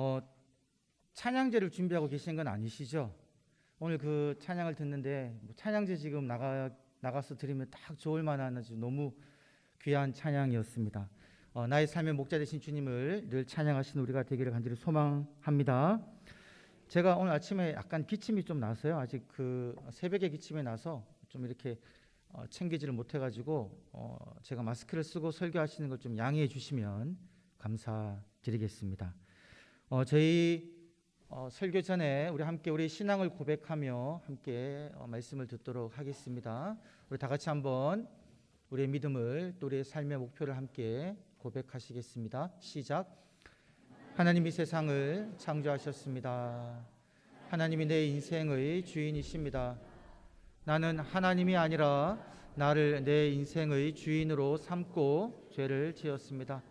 어, 찬양제를 준비하고 계신 건 아니시죠? 오늘 그 찬양을 듣는데 찬양제 지금 나가서 드리면 딱 좋을 만한 아주 너무 귀한 찬양이었습니다. 나의 삶의 목자 되신 주님을 늘 찬양하시는 우리가 되기를 간절히 소망합니다. 제가 오늘 아침에 약간 기침이 좀 나서요. 아직 그 새벽에 기침이 나서 좀 이렇게 챙기지를 못해가지고 제가 마스크를 쓰고 설교하시는 걸 좀 양해해 주시면 감사드리겠습니다. 저희 설교 전에 우리 신앙을 고백하며 함께 말씀을 듣도록 하겠습니다. 우리 다 같이 한번 우리의 믿음을 또 우리의 삶의 목표를 함께 고백하시겠습니다. 시작. 하나님이 세상을 창조하셨습니다. 하나님이 내 인생의 주인이십니다. 나는 하나님이 아니라 나를 내 인생의 주인으로 삼고 죄를 지었습니다.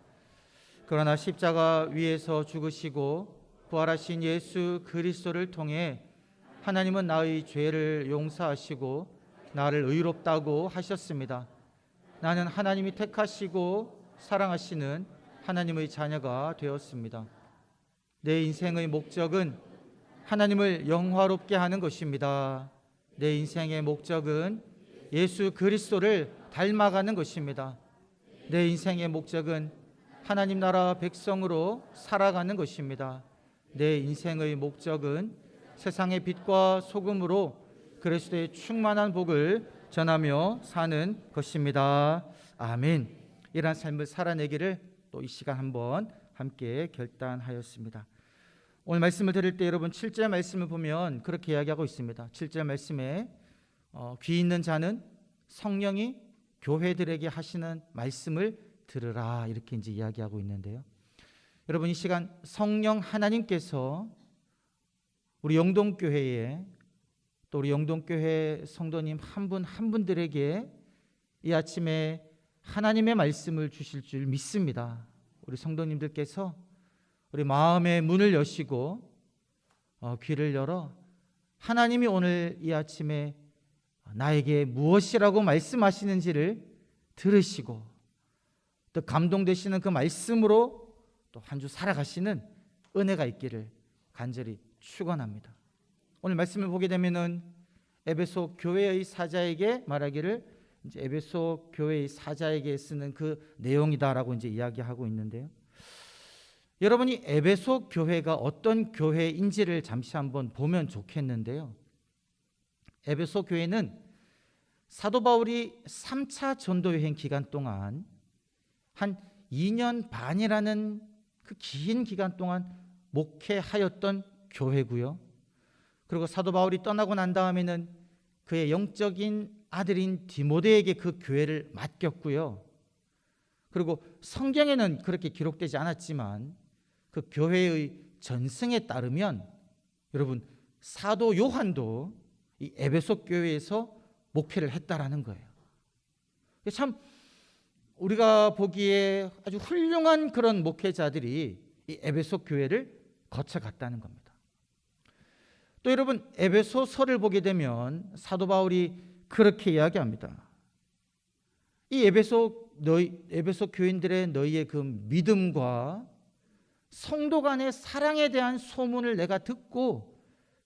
그러나 십자가 위에서 죽으시고 부활하신 예수 그리스도를 통해 하나님은 나의 죄를 용서하시고 나를 의롭다고 하셨습니다. 나는 하나님이 택하시고 사랑하시는 하나님의 자녀가 되었습니다. 내 인생의 목적은 하나님을 영화롭게 하는 것입니다. 내 인생의 목적은 예수 그리스도를 닮아가는 것입니다. 내 인생의 목적은 하나님 나라 백성으로 살아가는 것입니다. 내 인생의 목적은 세상의 빛과 소금으로 그리스도의 충만한 복을 전하며 사는 것입니다. 아멘. 이러한 삶을 살아내기를 또 이 시간 한번 함께 결단하였습니다. 오늘 말씀을 드릴 때 여러분 7절 말씀을 보면 그렇게 이야기하고 있습니다. 7절 말씀에 귀 있는 자는 성령이 교회들에게 하시는 말씀을 들으라 이렇게 이제 이야기하고 있는데요. 여러분 이 시간 성령 하나님께서 우리 영동교회에 또 우리 영동교회 성도님 한 분 한 분들에게 이 아침에 하나님의 말씀을 주실 줄 믿습니다. 우리 성도님들께서 우리 마음의 문을 여시고 귀를 열어 하나님이 오늘 이 아침에 나에게 무엇이라고 말씀하시는지를 들으시고 또 감동되시는 그 말씀으로 또 한 주 살아가시는 은혜가 있기를 간절히 축원합니다. 오늘 말씀을 보게 되면은 에베소 교회의 사자에게 말하기를 이제 에베소 교회의 사자에게 쓰는 그 내용이다라고 이제 이야기하고 있는데요. 여러분이 에베소 교회가 어떤 교회인지를 잠시 한번 보면 좋겠는데요. 에베소 교회는 사도 바울이 3차 전도 여행 기간 동안 한 2년 반이라는 그 긴 기간 동안 목회하였던 교회고요. 그리고 사도 바울이 떠나고 난 다음에는 그의 영적인 아들인 디모데에게 그 교회를 맡겼고요. 그리고 성경에는 그렇게 기록되지 않았지만 그 교회의 전승에 따르면 여러분 사도 요한도 이 에베소 교회에서 목회를 했다라는 거예요. 참 우리가 보기에 아주 훌륭한 그런 목회자들이 이 에베소 교회를 거쳐갔다는 겁니다. 또 여러분 에베소서를 보게 되면 사도 바울이 그렇게 이야기합니다. 이 에베소 교인들의 너희의 그 믿음과 성도 간의 사랑에 대한 소문을 내가 듣고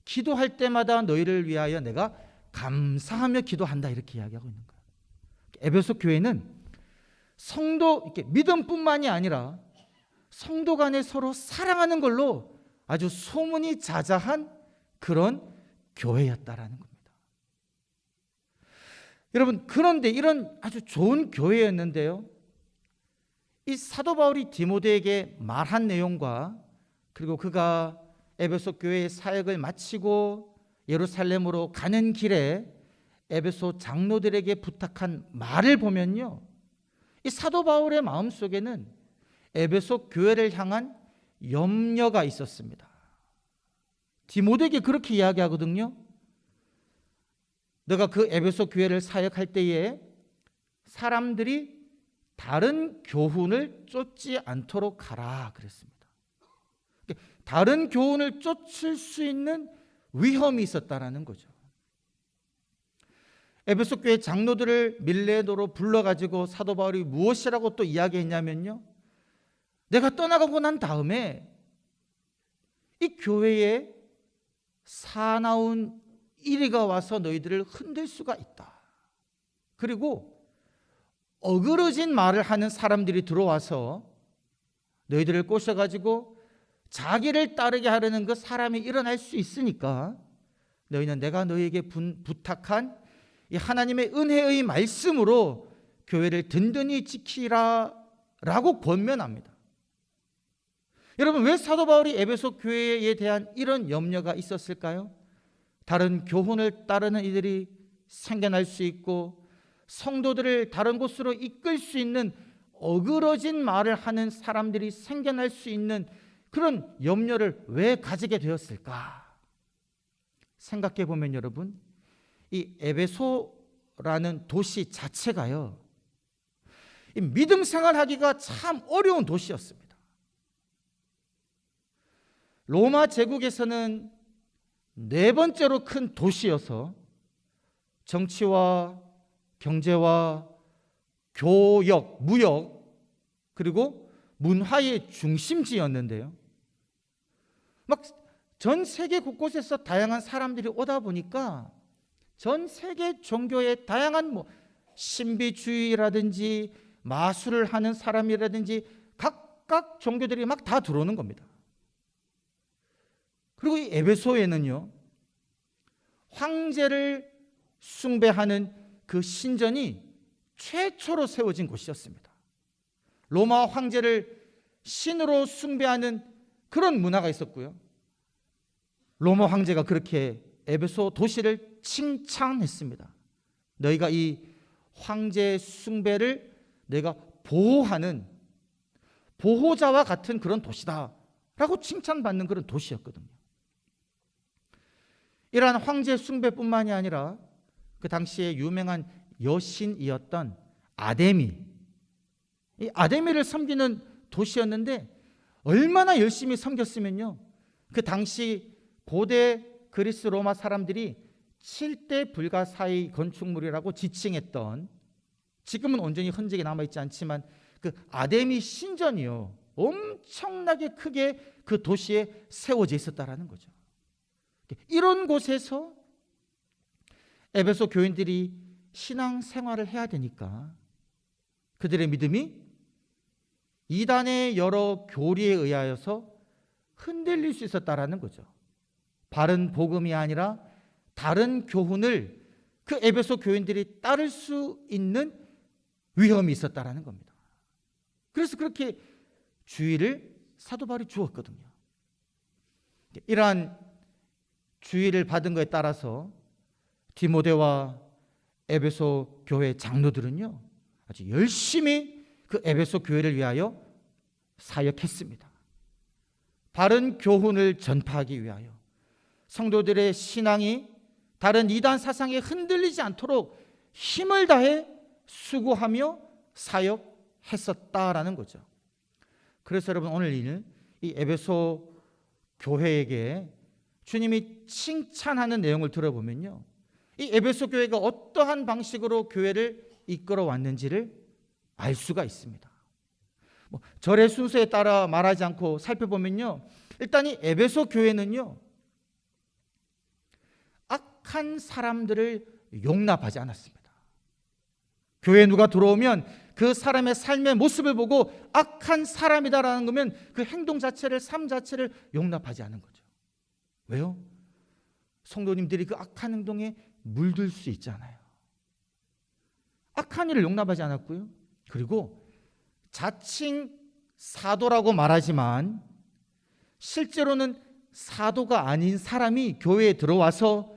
기도할 때마다 너희를 위하여 내가 감사하며 기도한다 이렇게 이야기하고 있는 거예요. 에베소 교회는 성도 이렇게 믿음뿐만이 아니라 성도 간에 서로 사랑하는 걸로 아주 소문이 자자한 그런 교회였다라는 겁니다. 여러분 그런데 이런 아주 좋은 교회였는데요. 이 사도 바울이 디모데에게 말한 내용과 그리고 그가 에베소 교회의 사역을 마치고 예루살렘으로 가는 길에 에베소 장로들에게 부탁한 말을 보면요. 이 사도 바울의 마음속에는 에베소 교회를 향한 염려가 있었습니다. 디모데에게 그렇게 이야기하거든요. 너가 그 에베소 교회를 사역할 때에 사람들이 다른 교훈을 쫓지 않도록 하라 그랬습니다. 다른 교훈을 쫓을 수 있는 위험이 있었다라는 거죠. 에베소 교회 장로들을 밀레도로 불러가지고 사도 바울이 무엇이라고 또 이야기했냐면요. 내가 떠나가고 난 다음에 이 교회에 사나운 이리가 와서 너희들을 흔들 수가 있다. 그리고 어그러진 말을 하는 사람들이 들어와서 너희들을 꼬셔가지고 자기를 따르게 하려는 그 사람이 일어날 수 있으니까 너희는 내가 너희에게 부탁한 이 하나님의 은혜의 말씀으로 교회를 든든히 지키라 라고 권면합니다. 여러분, 왜 사도 바울이 에베소 교회에 대한 이런 염려가 있었을까요? 다른 교훈을 따르는 이들이 생겨날 수 있고 성도들을 다른 곳으로 이끌 수 있는 어그러진 말을 하는 사람들이 생겨날 수 있는 그런 염려를 왜 가지게 되었을까? 생각해 보면 여러분, 이 에베소라는 도시 자체가요, 이 믿음 생활하기가 참 어려운 도시였습니다. 로마 제국에서는 네 번째로 큰 도시여서 정치와 경제와 교역, 무역, 그리고 문화의 중심지였는데요. 막 전 세계 곳곳에서 다양한 사람들이 오다 보니까 전 세계 종교의 다양한 신비주의라든지 마술을 하는 사람이라든지 각각 종교들이 막 다 들어오는 겁니다. 그리고 이 에베소에는요, 황제를 숭배하는 그 신전이 최초로 세워진 곳이었습니다. 로마 황제를 신으로 숭배하는 그런 문화가 있었고요. 로마 황제가 그렇게 에베소 도시를 칭찬했습니다. 너희가 이 황제 숭배를 내가 보호하는 보호자와 같은 그런 도시다 라고 칭찬받는 그런 도시였거든요. 이러한 황제 숭배뿐만이 아니라 그 당시에 유명한 여신이었던 아데미, 이 아데미를 섬기는 도시였는데 얼마나 열심히 섬겼으면요, 그 당시 고대 그리스 로마 사람들이 7대 불가사의 건축물이라고 지칭했던, 지금은 온전히 흔적이 남아있지 않지만 그 아데미 신전이요, 엄청나게 크게 그 도시에 세워져 있었다라는 거죠. 이런 곳에서 에베소 교인들이 신앙생활을 해야 되니까 그들의 믿음이 이단의 여러 교리에 의하여서 흔들릴 수 있었다라는 거죠. 바른 복음이 아니라 다른 교훈을 그 에베소 교인들이 따를 수 있는 위험이 있었다라는 겁니다. 그래서 그렇게 주의를 사도 바울이 주었거든요. 이러한 주의를 받은 것에 따라서 디모데와 에베소 교회 장로들은요, 아주 열심히 그 에베소 교회를 위하여 사역했습니다. 바른 교훈을 전파하기 위하여 성도들의 신앙이 다른 이단 사상에 흔들리지 않도록 힘을 다해 수고하며 사역했었다라는 거죠. 그래서 여러분, 오늘 이 에베소 교회에게 주님이 칭찬하는 내용을 들어보면요, 이 에베소 교회가 어떠한 방식으로 교회를 이끌어 왔는지를 알 수가 있습니다. 절의 순서에 따라 말하지 않고 살펴보면요, 일단 이 에베소 교회는요, 악한 사람들을 용납하지 않았습니다. 교회에 누가 들어오면 그 사람의 삶의 모습을 보고 악한 사람이다라는 거면 그 행동 자체를, 삶 자체를 용납하지 않은 거죠. 왜요? 성도님들이 그 악한 행동에 물들 수 있잖아요. 악한 일을 용납하지 않았고요. 그리고 자칭 사도라고 말하지만 실제로는 사도가 아닌 사람이 교회에 들어와서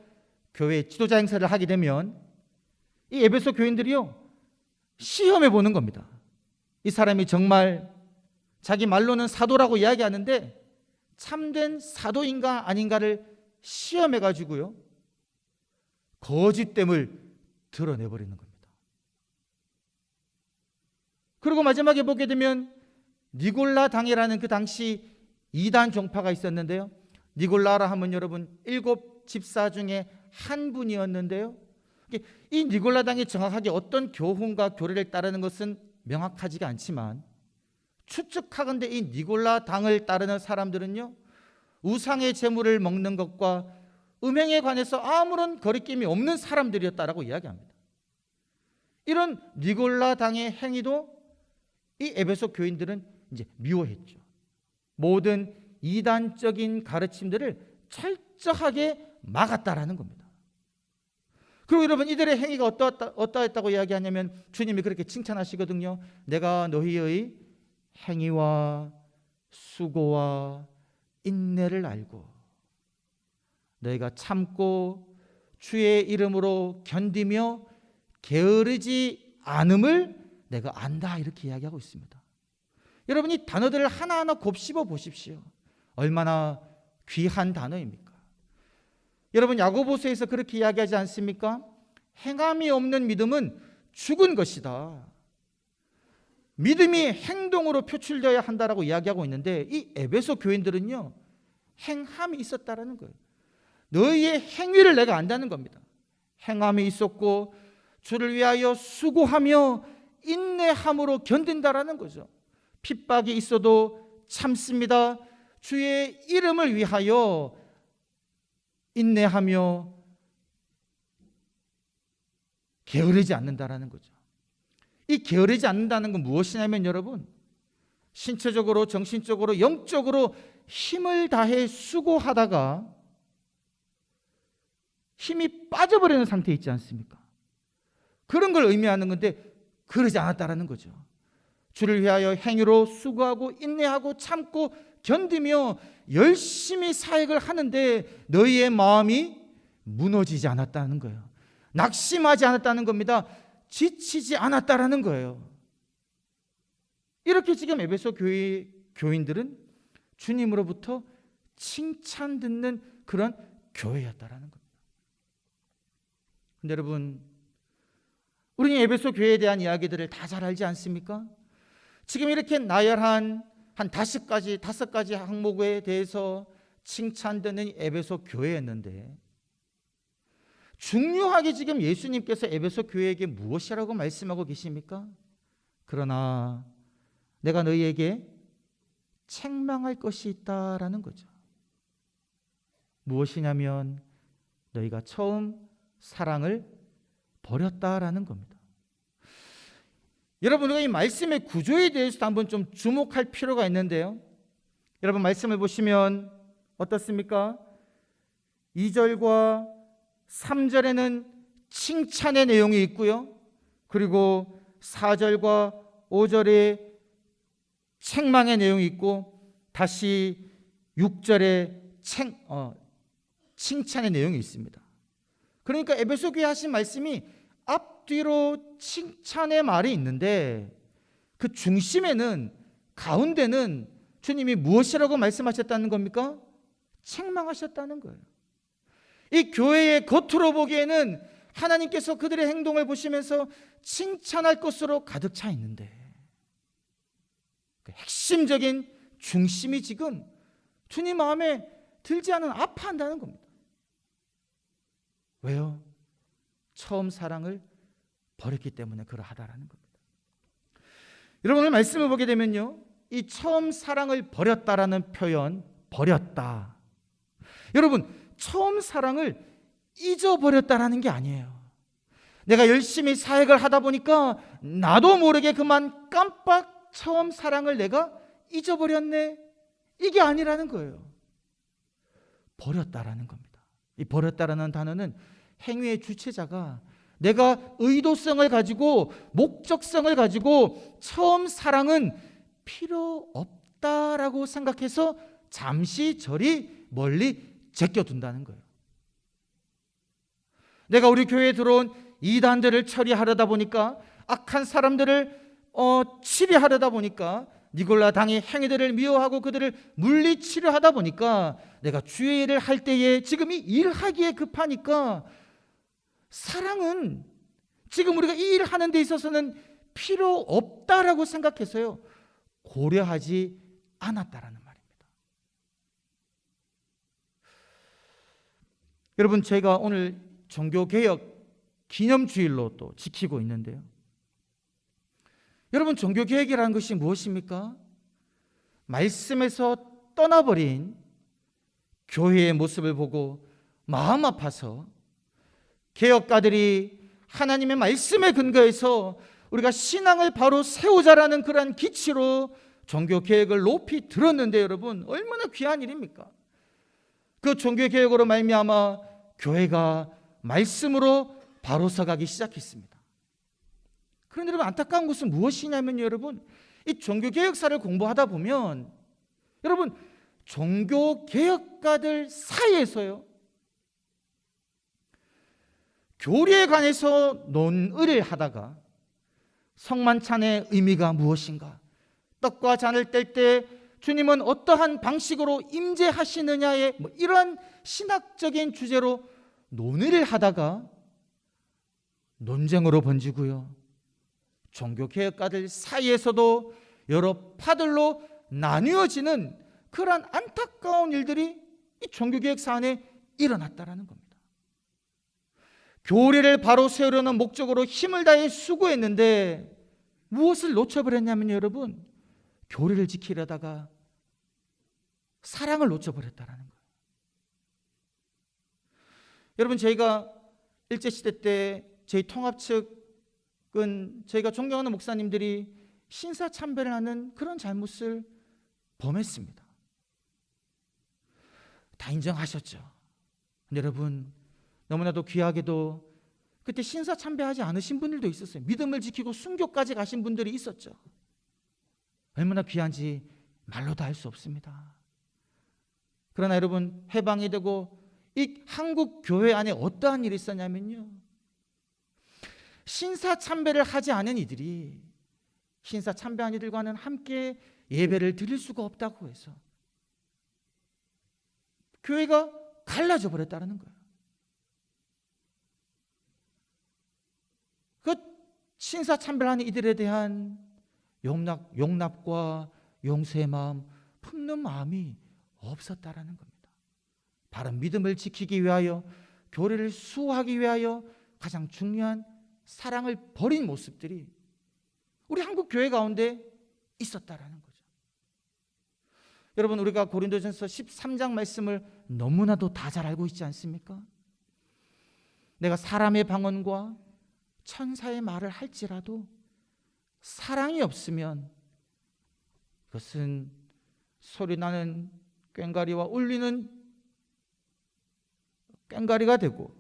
교회 지도자 행사를 하게 되면 이 에베소 교인들이요, 시험해 보는 겁니다. 이 사람이 정말 자기 말로는 사도라고 이야기하는데 참된 사도인가 아닌가를 시험해 가지고요, 거짓됨을 드러내버리는 겁니다. 그리고 마지막에 보게 되면 니골라 당이라는 그 당시 이단 종파가 있었는데요. 니골라라 하면 여러분 7 집사 중에 한 분이었는데요. 이 니골라 당이 정확하게 어떤 교훈과 교리를 따르는 것은 명확하지가 않지만 추측하건대 이 니골라 당을 따르는 사람들은요, 우상의 제물을 먹는 것과 음행에 관해서 아무런 거리낌이 없는 사람들이었다라고 이야기합니다. 이런 니골라 당의 행위도 이 에베소 교인들은 이제 미워했죠. 모든 이단적인 가르침들을 철저하게 막았다라는 겁니다. 그리고 여러분, 이들의 행위가 어떠했다고 이야기하냐면 주님이 그렇게 칭찬하시거든요. 내가 너희의 행위와 수고와 인내를 알고 너희가 참고 주의 이름으로 견디며 게으르지 않음을 내가 안다, 이렇게 이야기하고 있습니다. 여러분, 이 단어들을 하나하나 곱씹어 보십시오. 얼마나 귀한 단어입니까? 여러분, 야고보서에서 그렇게 이야기하지 않습니까? 행함이 없는 믿음은 죽은 것이다. 믿음이 행동으로 표출되어야 한다라고 이야기하고 있는데, 이 에베소 교인들은요, 행함이 있었다라는 거예요. 너희의 행위를 내가 안다는 겁니다. 행함이 있었고 주를 위하여 수고하며 인내함으로 견딘다라는 거죠. 핍박이 있어도 참습니다. 주의 이름을 위하여 인내하며 게으르지 않는다라는 거죠. 이 게으르지 않는다는 건 무엇이냐면 여러분, 신체적으로, 정신적으로, 영적으로 힘을 다해 수고하다가 힘이 빠져버리는 상태에 있지 않습니까? 그런 걸 의미하는 건데 그러지 않았다라는 거죠. 주를 위하여 행위로 수고하고 인내하고 참고 견디며 열심히 사역을 하는데 너희의 마음이 무너지지 않았다는 거예요. 낙심하지 않았다는 겁니다. 지치지 않았다라는 거예요. 이렇게 지금 에베소 교회 교인들은 주님으로부터 칭찬 듣는 그런 교회였다라는 겁니다. 근데 여러분, 우리는 에베소 교회에 대한 이야기들을 다 잘 알지 않습니까? 지금 이렇게 나열한 한 5가지 항목에 대해서 칭찬 듣는 에베소 교회였는데, 중요하게 지금 예수님께서 에베소 교회에게 무엇이라고 말씀하고 계십니까? 그러나 내가 너희에게 책망할 것이 있다라는 거죠. 무엇이냐면 너희가 처음 사랑을 버렸다라는 겁니다. 여러분, 우리가 이 말씀의 구조에 대해서도 한번 좀 주목할 필요가 있는데요. 여러분, 말씀을 보시면 어떻습니까? 2절과 3절에는 칭찬의 내용이 있고요. 그리고 4절과 5절에 책망의 내용이 있고 다시 6절에 칭찬의 내용이 있습니다. 그러니까 에베소 교회 하신 말씀이 앞뒤로 칭찬의 말이 있는데 그 중심에는, 가운데는 주님이 무엇이라고 말씀하셨다는 겁니까? 책망하셨다는 거예요. 이 교회의 겉으로 보기에는 하나님께서 그들의 행동을 보시면서 칭찬할 것으로 가득 차 있는데 그 핵심적인 중심이 지금 주님 마음에 들지 않은 아파한다는 겁니다. 왜요? 처음 사랑을 버렸기 때문에 그러하다라는 겁니다. 여러분, 오늘 말씀을 보게 되면요, 이 처음 사랑을 버렸다라는 표현, 버렸다, 여러분, 처음 사랑을 잊어버렸다라는 게 아니에요. 내가 열심히 사역을 하다 보니까 나도 모르게 그만 깜빡 처음 사랑을 내가 잊어버렸네, 이게 아니라는 거예요. 버렸다라는 겁니다. 이 버렸다라는 단어는 행위의 주체자가 내가 의도성을 가지고, 목적성을 가지고 처음 사랑은 필요 없다라고 생각해서 잠시 저리 멀리 제껴둔다는 거예요. 내가 우리 교회에 들어온 이단들을 처리하려다 보니까, 악한 사람들을 치리하려다 보니까, 니골라 당의 행위들을 미워하고 그들을 물리치려 하다 보니까, 내가 주의 일을 할 때에 지금 이 일하기에 급하니까 사랑은 지금 우리가 이 일을 하는 데 있어서는 필요 없다라고 생각해서요, 고려하지 않았다라는 말입니다. 여러분, 제가 오늘 종교개혁 기념주일로 또 지키고 있는데요, 여러분, 종교개혁이라는 것이 무엇입니까? 말씀에서 떠나버린 교회의 모습을 보고 마음 아파서 개혁가들이 하나님의 말씀에 근거해서 우리가 신앙을 바로 세우자라는 그러한 기치로 종교개혁을 높이 들었는데 여러분, 얼마나 귀한 일입니까? 그 종교개혁으로 말미암아 교회가 말씀으로 바로 서가기 시작했습니다. 그런데 여러분, 안타까운 것은 무엇이냐면 여러분, 이 종교개혁사를 공부하다 보면 여러분, 종교개혁가들 사이에서요, 교리에 관해서 논의를 하다가 성만찬의 의미가 무엇인가, 떡과 잔을 뗄 때 주님은 어떠한 방식으로 임재하시느냐의 이러한 신학적인 주제로 논의를 하다가 논쟁으로 번지고요, 종교개혁가들 사이에서도 여러 파들로 나뉘어지는 그러한 안타까운 일들이 이 종교개혁 사안에 일어났다라는 겁니다. 교리를 바로 세우려는 목적으로 힘을 다해 수고했는데 무엇을 놓쳐버렸냐면 여러분, 교리를 지키려다가 사랑을 놓쳐버렸다라는 거예요. 여러분, 저희가 일제시대 때 저희 통합 측은 저희가 존경하는 목사님들이 신사참배를 하는 그런 잘못을 범했습니다. 다 인정하셨죠. 근데 여러분, 너무나도 귀하게도 그때 신사참배하지 않으신 분들도 있었어요. 믿음을 지키고 순교까지 가신 분들이 있었죠. 얼마나 귀한지 말로 다 할 수 없습니다. 그러나 여러분, 해방이 되고 이 한국 교회 안에 어떠한 일이 있었냐면요, 신사참배를 하지 않은 이들이 신사참배한 이들과는 함께 예배를 드릴 수가 없다고 해서 교회가 갈라져 버렸다는 거예요. 그 신사참배하는 이들에 대한 용납과 용서의 마음, 품는 마음이 없었다라는 겁니다. 바른 믿음을 지키기 위하여, 교리를 수호하기 위하여 가장 중요한 사랑을 버린 모습들이 우리 한국 교회 가운데 있었다라는 거죠. 여러분, 우리가 고린도전서 13장 말씀을 너무나도 다 잘 알고 있지 않습니까? 내가 사람의 방언과 천사의 말을 할지라도 사랑이 없으면 그것은 소리나는 꽹과리와 울리는 꽹과리가 되고,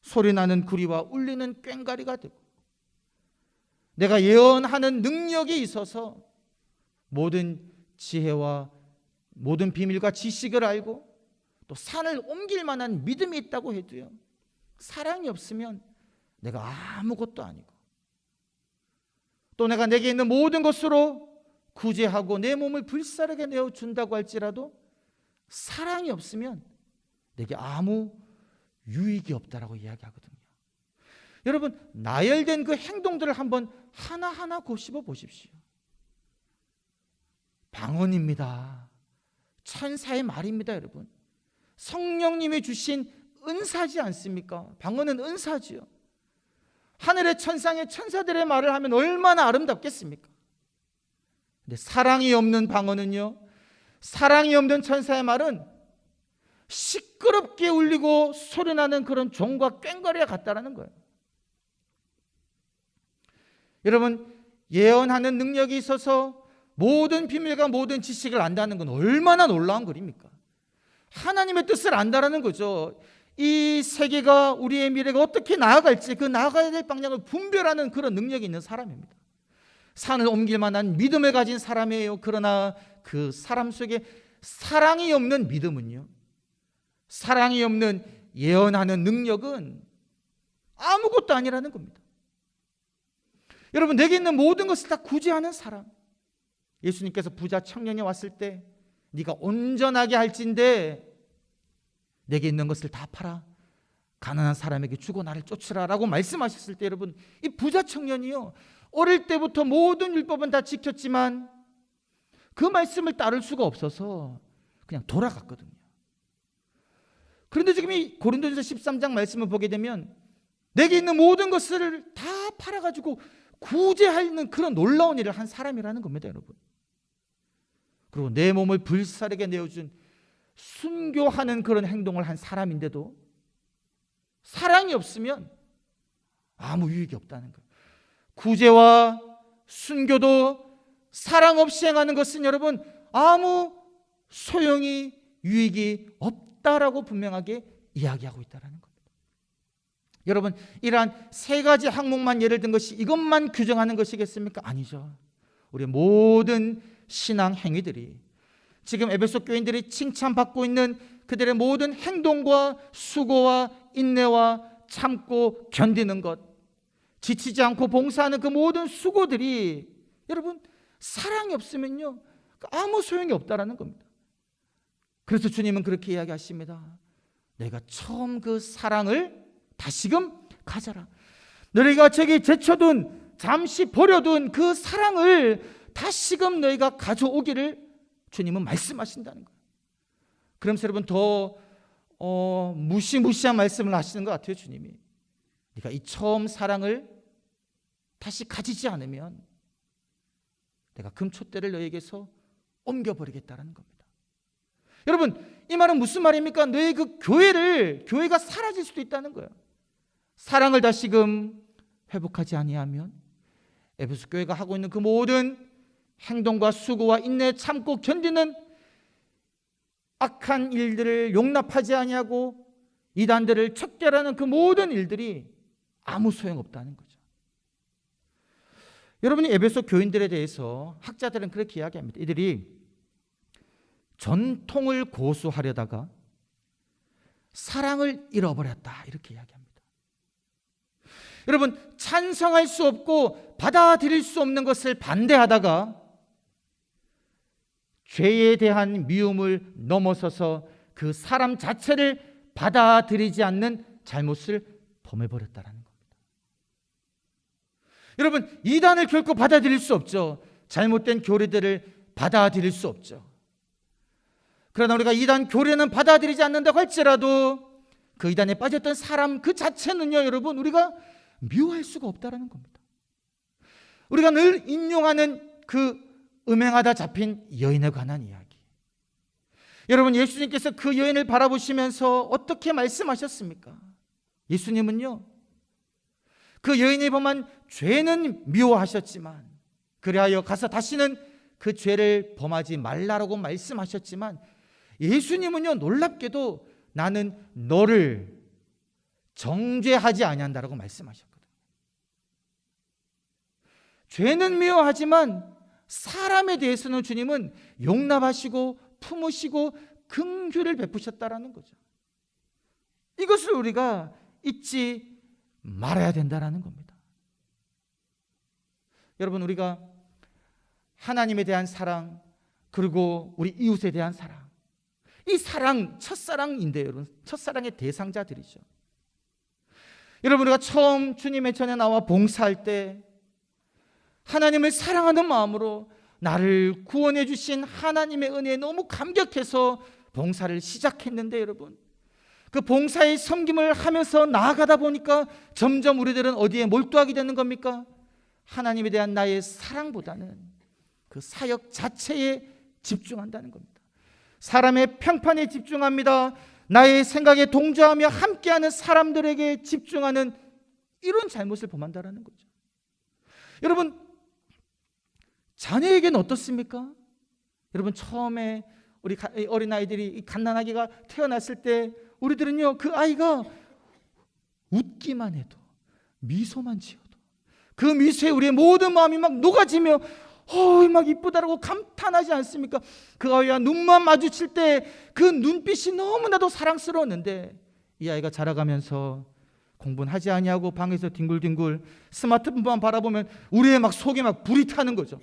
소리나는 구리와 울리는 꽹과리가 되고, 내가 예언하는 능력이 있어서 모든 지혜와 모든 비밀과 지식을 알고 또 산을 옮길 만한 믿음이 있다고 해도요, 사랑이 없으면 내가 아무것도 아니고, 또 내가 내게 있는 모든 것으로 구제하고 내 몸을 불사르게 내어준다고 할지라도 사랑이 없으면 내게 아무 유익이 없다라고 이야기하거든요. 여러분, 나열된 그 행동들을 한번 하나하나 곱씹어 보십시오. 방언입니다. 천사의 말입니다. 여러분, 성령님이 주신 은사지 않습니까? 방언은 은사지요. 하늘의 천상의 천사들의 말을 하면 얼마나 아름답겠습니까? 근데 사랑이 없는 방언은요, 사랑이 없는 천사의 말은 시끄럽게 울리고 소리나는 그런 종과 꽹과리와 같다라는 거예요. 여러분, 예언하는 능력이 있어서 모든 비밀과 모든 지식을 안다는 건 얼마나 놀라운 글입니까? 하나님의 뜻을 안다라는 거죠. 이 세계가, 우리의 미래가 어떻게 나아갈지 그 나아가야 될 방향을 분별하는 그런 능력이 있는 사람입니다. 산을 옮길 만한 믿음을 가진 사람이에요. 그러나 그 사람 속에 사랑이 없는 믿음은요, 사랑이 없는 예언하는 능력은 아무것도 아니라는 겁니다. 여러분, 내게 있는 모든 것을 다 구제하는 사람, 예수님께서 부자 청년이 왔을 때 네가 온전하게 할진대 내게 있는 것을 다 팔아 가난한 사람에게 주고 나를 쫓으라 라고 말씀하셨을 때, 여러분, 이 부자 청년이요, 어릴 때부터 모든 율법은 다 지켰지만 그 말씀을 따를 수가 없어서 그냥 돌아갔거든요. 그런데 지금 이 고린도전서 13장 말씀을 보게 되면 내게 있는 모든 것을 다 팔아가지고 구제하는 그런 놀라운 일을 한 사람이라는 겁니다, 여러분. 그리고 내 몸을 불사르게 내어준 순교하는 그런 행동을 한 사람인데도 사랑이 없으면 아무 유익이 없다는 거예요. 구제와 순교도 사랑 없이 행하는 것은 여러분 아무 소용이 유익이 없다라고 분명하게 이야기하고 있다는 겁니다. 여러분, 이러한 세 가지 항목만 예를 든 것이 이것만 규정하는 것이겠습니까? 아니죠. 우리 모든 신앙 행위들이 지금 에베소 교인들이 칭찬받고 있는 그들의 모든 행동과 수고와 인내와 참고 견디는 것, 지치지 않고 봉사하는 그 모든 수고들이 여러분 사랑이 없으면요 아무 소용이 없다라는 겁니다. 그래서 주님은 그렇게 이야기하십니다. 내가 처음 그 사랑을 다시금 가져라. 너희가 저기 제쳐둔, 잠시 버려둔 그 사랑을 다시금 너희가 가져오기를 주님은 말씀하신다는 거예요. 그러면서 여러분 더 무시무시한 말씀을 하시는 것 같아요. 주님이 네가 이 처음 사랑을 다시 가지지 않으면 내가 금촛대를 너에게서 옮겨버리겠다는 겁니다. 여러분, 이 말은 무슨 말입니까? 너의 그 교회가 사라질 수도 있다는 거예요. 사랑을 다시금 회복하지 아니하면 에베소 교회가 하고 있는 그 모든 행동과 수고와 인내, 참고 견디는 악한 일들을 용납하지 아니하고 이단들을 척결하는 그 모든 일들이 아무 소용없다는 거죠. 여러분이 에베소 교인들에 대해서 학자들은 그렇게 이야기합니다. 이들이 전통을 고수하려다가 사랑을 잃어버렸다, 이렇게 이야기합니다. 여러분, 찬성할 수 없고 받아들일 수 없는 것을 반대하다가 죄에 대한 미움을 넘어서서 그 사람 자체를 받아들이지 않는 잘못을 범해버렸다는 겁니다. 여러분, 이단을 결코 받아들일 수 없죠. 잘못된 교리들을 받아들일 수 없죠. 그러나 우리가 이단 교리는 받아들이지 않는다고 할지라도 그 이단에 빠졌던 사람 그 자체는요, 여러분, 우리가 미워할 수가 없다는 겁니다. 우리가 늘 인용하는 그 음행하다 잡힌 여인에 관한 이야기. 여러분, 예수님께서 그 여인을 바라보시면서 어떻게 말씀하셨습니까? 예수님은요, 그 여인이 범한 죄는 미워하셨지만, 그리하여 가서 다시는 그 죄를 범하지 말라라고 말씀하셨지만, 예수님은요, 놀랍게도 나는 너를 정죄하지 아니한다라고 말씀하셨거든요. 죄는 미워하지만 사람에 대해서는 주님은 용납하시고 품으시고 긍휼을 베푸셨다라는 거죠. 이것을 우리가 잊지 말아야 된다라는 겁니다. 여러분, 우리가 하나님에 대한 사랑, 그리고 우리 이웃에 대한 사랑, 이 사랑, 첫사랑인데요, 여러분. 첫사랑의 대상자들이죠. 여러분, 우리가 처음 주님의 전에 나와 봉사할 때 하나님을 사랑하는 마음으로 나를 구원해 주신 하나님의 은혜에 너무 감격해서 봉사를 시작했는데, 여러분, 그 봉사의 섬김을 하면서 나아가다 보니까 점점 우리들은 어디에 몰두하게 되는 겁니까? 하나님에 대한 나의 사랑보다는 그 사역 자체에 집중한다는 겁니다. 사람의 평판에 집중합니다. 나의 생각에 동조하며 함께하는 사람들에게 집중하는 이런 잘못을 범한다는 거죠. 여러분, 자녀에게는 어떻습니까? 여러분, 처음에 우리 어린아이들이 갓난아기가 태어났을 때 우리들은요, 그 아이가 웃기만 해도, 미소만 지어도 그 미소에 우리의 모든 마음이 막 녹아지며 막 이쁘다라고 감탄하지 않습니까? 그 아이와 눈만 마주칠 때 그 눈빛이 너무나도 사랑스러웠는데, 이 아이가 자라가면서 공부는 하지 아니하고 방에서 뒹굴뒹굴 스마트폰만 바라보면 우리의 막 속에 막 불이 타는 거죠.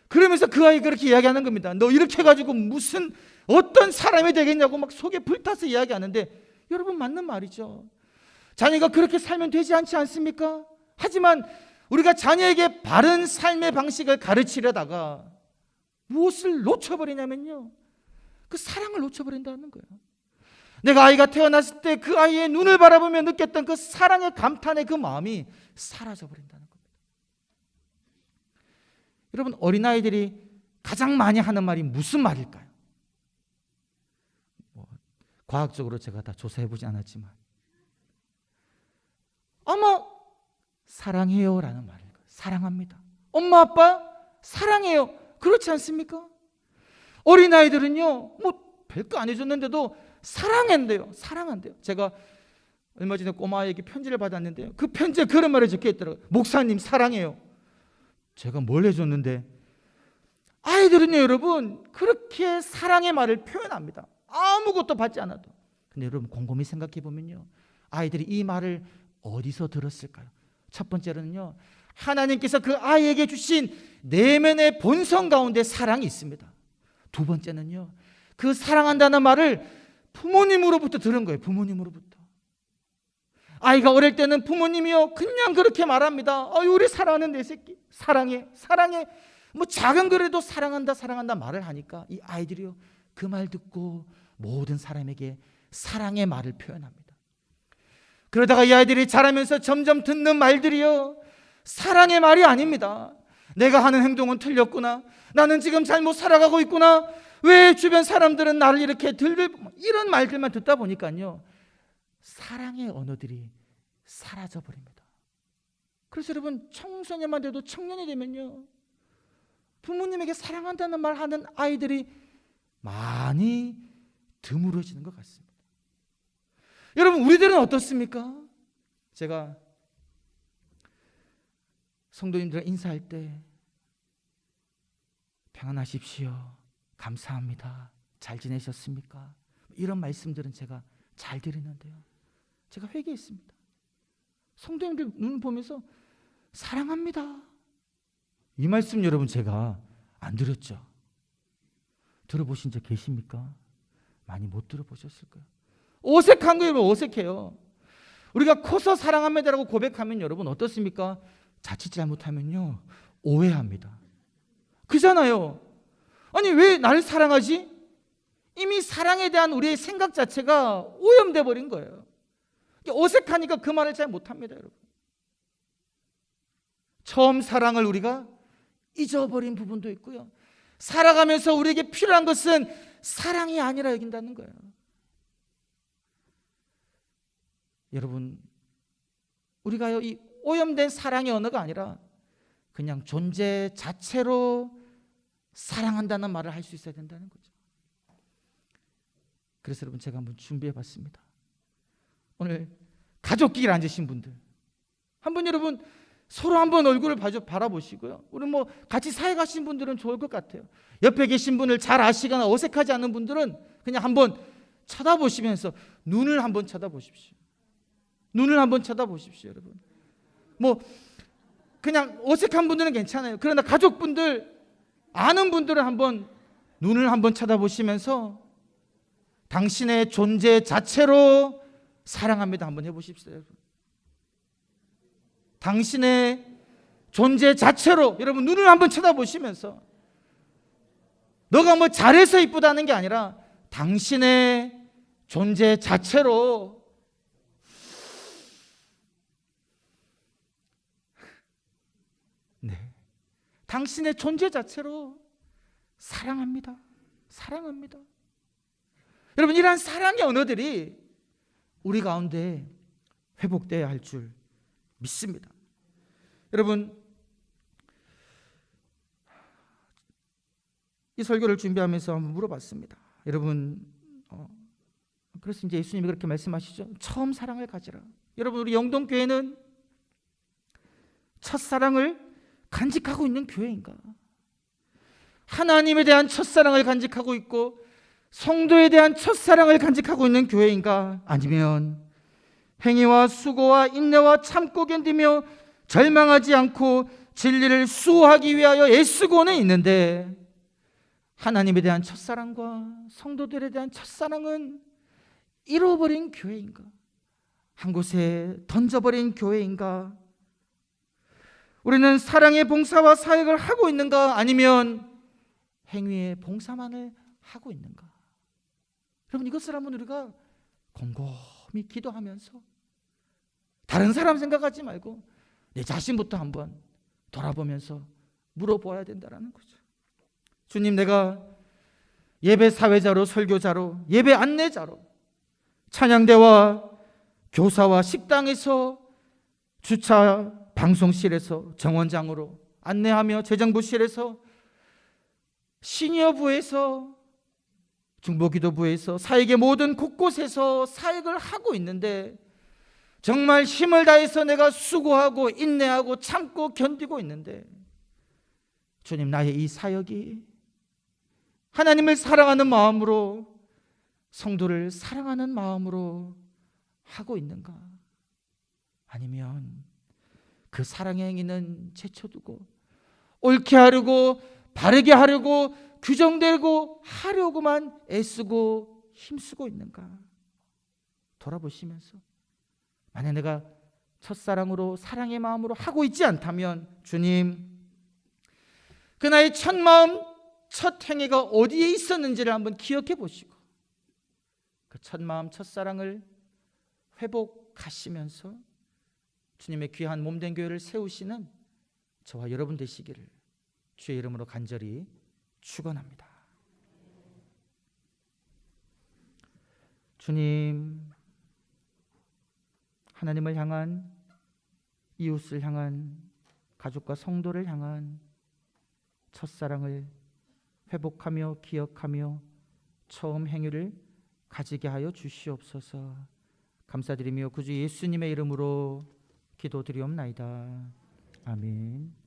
그러면서 그 아이가 그렇게 이야기하는 겁니다. 너 이렇게 해가지고 무슨 어떤 사람이 되겠냐고 막 속에 불타서 이야기하는데, 여러분, 맞는 말이죠. 자녀가 그렇게 살면 되지 않지 않습니까? 하지만 우리가 자녀에게 바른 삶의 방식을 가르치려다가 무엇을 놓쳐버리냐면요, 그 사랑을 놓쳐버린다는 거예요. 내가 아이가 태어났을 때 그 아이의 눈을 바라보며 느꼈던 그 사랑의 감탄의 그 마음이 사라져버린다는 겁니다. 여러분, 어린아이들이 가장 많이 하는 말이 무슨 말일까요? 과학적으로 제가 다 조사해보지 않았지만 아마 사랑해요라는 말을, 사랑합니다. 엄마 아빠 사랑해요. 그렇지 않습니까? 어린아이들은요, 뭐 별거 안 해줬는데도 사랑한대요. 사랑한대요. 제가 얼마 전에 꼬마에게 편지를 받았는데요, 그 편지에 그런 말이 적혀 있더라고요. 목사님 사랑해요. 제가 뭘 해줬는데? 아이들은요, 여러분, 그렇게 사랑의 말을 표현합니다. 아무것도 받지 않아도. 근데 여러분 곰곰이 생각해 보면요, 아이들이 이 말을 어디서 들었을까요? 첫 번째로는요, 하나님께서 그 아이에게 주신 내면의 본성 가운데 사랑이 있습니다. 두 번째는요, 그 사랑한다는 말을 부모님으로부터 들은 거예요. 부모님으로부터. 아이가 어릴 때는 부모님이요 그냥 그렇게 말합니다. 우리 사랑하는 내 새끼, 사랑해, 사랑해. 뭐 작은 거라도 사랑한다, 사랑한다 말을 하니까 이 아이들이요 그 말 듣고 모든 사람에게 사랑의 말을 표현합니다. 그러다가 이 아이들이 자라면서 점점 듣는 말들이요 사랑의 말이 아닙니다. 내가 하는 행동은 틀렸구나, 나는 지금 잘못 살아가고 있구나, 왜 주변 사람들은 나를 이렇게 이런 말들만 듣다 보니까요 사랑의 언어들이 사라져 버립니다. 그래서 여러분 청소년만 돼도 청년이 되면요 부모님에게 사랑한다는 말 하는 아이들이 많이 드물어지는 것 같습니다. 여러분 우리들은 어떻습니까? 제가 성도님들 인사할 때 평안하십시오, 감사합니다, 잘 지내셨습니까? 이런 말씀들은 제가 잘 드리는데요, 제가 회개했습니다. 성도님들 눈 보면서 사랑합니다, 이 말씀 여러분 제가 안 드렸죠? 들어보신 적 계십니까? 많이 못 들어보셨을 거예요. 어색한 거예요. 어색해요. 우리가 커서 사랑합니다라고 고백하면 여러분 어떻습니까? 자칫 잘못하면요 오해합니다. 그잖아요. 아니 왜 나를 사랑하지? 이미 사랑에 대한 우리의 생각 자체가 오염돼 버린 거예요. 어색하니까 그 말을 잘 못합니다. 여러분 처음 사랑을 우리가 잊어버린 부분도 있고요, 살아가면서 우리에게 필요한 것은 사랑이 아니라 여긴다는 거예요. 여러분 우리가 이 오염된 사랑의 언어가 아니라 그냥 존재 자체로 사랑한다는 말을 할 수 있어야 된다는 거죠. 그래서 여러분 제가 한번 준비해 봤습니다. 오늘 가족끼리 앉으신 분들 한번 여러분 서로 한번 얼굴을 바라보시고요, 우리 뭐 같이 사회 가신 분들은 좋을 것 같아요. 옆에 계신 분을 잘 아시거나 어색하지 않은 분들은 그냥 한번 쳐다보시면서 눈을 한번 쳐다보십시오. 눈을 한번 쳐다보십시오. 여러분 뭐 그냥 어색한 분들은 괜찮아요. 그러나 가족분들, 아는 분들은 한번 눈을 한번 쳐다보시면서 당신의 존재 자체로 사랑합니다 한번 해보십시오. 여러분 당신의 존재 자체로 여러분 눈을 한번 쳐다보시면서, 너가 뭐 잘해서 이쁘다는 게 아니라 당신의 존재 자체로 당신의 존재 자체로 사랑합니다. 사랑합니다. 여러분 이러한 사랑의 언어들이 우리 가운데 회복되어야 할 줄 믿습니다. 여러분 이 설교를 준비하면서 한번 물어봤습니다. 여러분 그래서 이제 예수님이 그렇게 말씀하시죠. 처음 사랑을 가지라. 여러분 우리 영동교회는 첫사랑을 간직하고 있는 교회인가? 하나님에 대한 첫사랑을 간직하고 있고 성도에 대한 첫사랑을 간직하고 있는 교회인가? 아니면 행위와 수고와 인내와 참고 견디며 절망하지 않고 진리를 수호하기 위하여 애쓰고는 있는데 하나님에 대한 첫사랑과 성도들에 대한 첫사랑은 잃어버린 교회인가? 한 곳에 던져버린 교회인가? 우리는 사랑의 봉사와 사역을 하고 있는가? 아니면 행위의 봉사만을 하고 있는가? 여러분 이것을 한번 우리가 곰곰이 기도하면서 다른 사람 생각하지 말고 내 자신부터 한번 돌아보면서 물어보아야 된다는 거죠. 주님, 내가 예배 사회자로, 설교자로, 예배 안내자로 찬양대와 교사와 식당에서 주차 방송실에서 정원장으로 안내하며 재정부실에서 시니어부에서 중보기도부에서 사역의 모든 곳곳에서 사역을 하고 있는데 정말 힘을 다해서 내가 수고하고 인내하고 참고 견디고 있는데 주님, 나의 이 사역이 하나님을 사랑하는 마음으로 성도를 사랑하는 마음으로 하고 있는가? 아니면 그 사랑의 행위는 제쳐두고 옳게 하려고 바르게 하려고 규정되고 하려고만 애쓰고 힘쓰고 있는가? 돌아보시면서 만약 내가 첫사랑으로 사랑의 마음으로 하고 있지 않다면 주님, 그 나의 첫 마음, 첫 행위가 어디에 있었는지를 한번 기억해 보시고 그 첫 마음, 첫사랑을 회복하시면서 주님의 귀한 몸된 교회를 세우시는 저와 여러분 되시기를 주의 이름으로 간절히 축원합니다. 주님, 하나님을 향한, 이웃을 향한, 가족과 성도를 향한 첫사랑을 회복하며 기억하며 처음 행위를 가지게 하여 주시옵소서. 감사드리며 구주 예수님의 이름으로 기도드리옵나이다. 아멘.